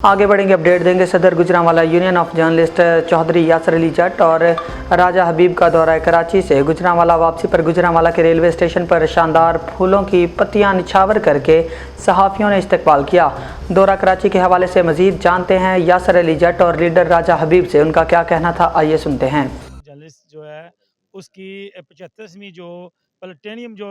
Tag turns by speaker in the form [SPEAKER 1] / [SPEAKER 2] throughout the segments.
[SPEAKER 1] आगे बढ़ेंगे, अपडेट देंगे। सदर Gujranwala union of journalist Chaudhry Yasir Ali Jatt और राजा हबीब का दौरा कराची से गुजरांवाला वापसी पर गुजरांवाला के रेलवे स्टेशन पर शानदार फूलों की पत्तियां निछावर करके सहाफ़ियों ने इस्तकबाल किया। दौरा कराची के हवाले से मजीद जानते हैं यासर अली जट और लीडर राजा हबीब से उनका क्या कहना था, आइए सुनते हैं।
[SPEAKER 2] जर्नलिस्ट जो है उसकी 75वीं जो प्लेटेनियम जो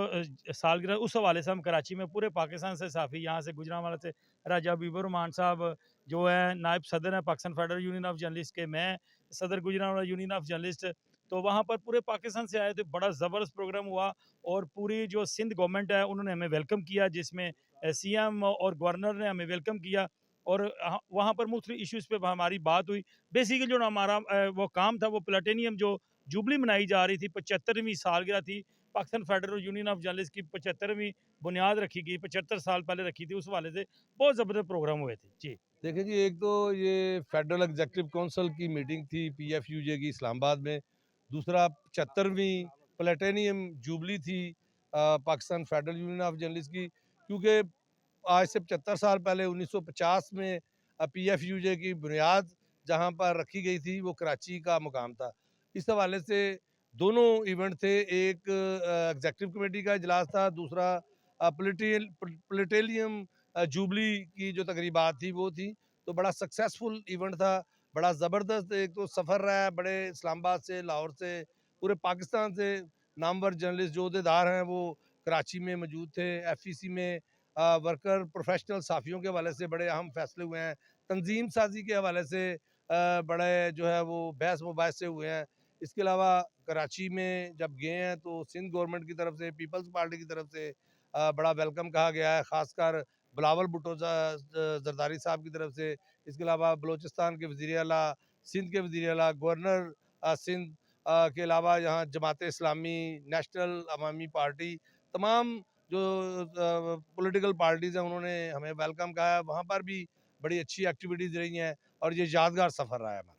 [SPEAKER 2] सालगिरह, उस हवाले से हम कराची में पूरे पाकिस्तान से साफ़ी, यहाँ से गुजरांवाला से राजा हबीबुर रहमान साहब जो है नायब सदर हैं Pakistan federal union of journalist के, मैं सदर गुजरांवाला यूनियन ऑफ जर्नलिस्ट, तो वहाँ पर पूरे पाकिस्तान से आए थे। बड़ा ज़बरदस्त प्रोग्राम हुआ और पूरी जो सिंध गवर्नमेंट है उन्होंने हमें वेलकम किया, जिसमें सीएम और गवर्नर ने हमें वेलकम किया और वहाँ पर मुख्तलिफ इश्यूज़ पे हमारी बात हुई। बेसिकली जो हमारा वो काम था, वो प्लेटेनियम जो जुबली मनाई जा रही थी, 75वीं सालगिरह थी, Pakistan federal union of journalist की 75वीं बुनियाद रखी गई, 75 साल पहले रखी थी। उस हवाले से बहुत ज़बरदस्त प्रोग्राम हुए थे जी।
[SPEAKER 3] देखिए जी, एक तो ये फेडरल एग्जेक्टिव काउंसिल की मीटिंग थी पीएफयूजे की इस्लामाबाद में। दूसरा 75वीं प्लेटेनियम जुबली थी Pakistan federal union of journalist की, क्योंकि आज से 75 साल पहले 1950 में पीएफयूजे की बुनियाद जहां पर रखी गई थी वो कराची का मुकाम था। इस हवाले से दोनों इवेंट थे, एक एग्जेक्टिव कमेटी का इजलास था, दूसरा प्लेटेनियम जुबली की जो तकरीबात थी वो थी। तो बड़ा सक्सेसफुल इवेंट था, बड़ा ज़बरदस्त एक तो सफ़र रहा है। बड़े इस्लामाबाद से, लाहौर से, पूरे पाकिस्तान से नामवर जर्नलिस्ट जो अहदेदार हैं वो कराची में मौजूद थे। एफईसी में वर्कर प्रोफेशनल साफ़ियों के हवाले से बड़े अहम फैसले हुए हैं। तंजीम साजी के हवाले से बड़े जो है वो बहस मुबाहसे हुए हैं। इसके अलावा कराची में जब गए हैं तो सिंध गवर्नमेंट की तरफ से, पीपल्स पार्टी की तरफ से बड़ा वेलकम कहा गया है, ख़ासकर बिलावल भुट्टो जरदारी साहब की तरफ से। इसके अलावा बलूचिस्तान के वज़ीर आला, सिंध के वज़ीर आला, गवर्नर सिंध के अलावा यहाँ जमात इस्लामी, नेशनल अवामी पार्टी, तमाम जो पॉलिटिकल पार्टीज़ हैं उन्होंने हमें वेलकम कहा है। वहाँ पर भी बड़ी अच्छी एक्टिविटीज़ रही हैं और ये यादगार सफ़र रहा है हमारा।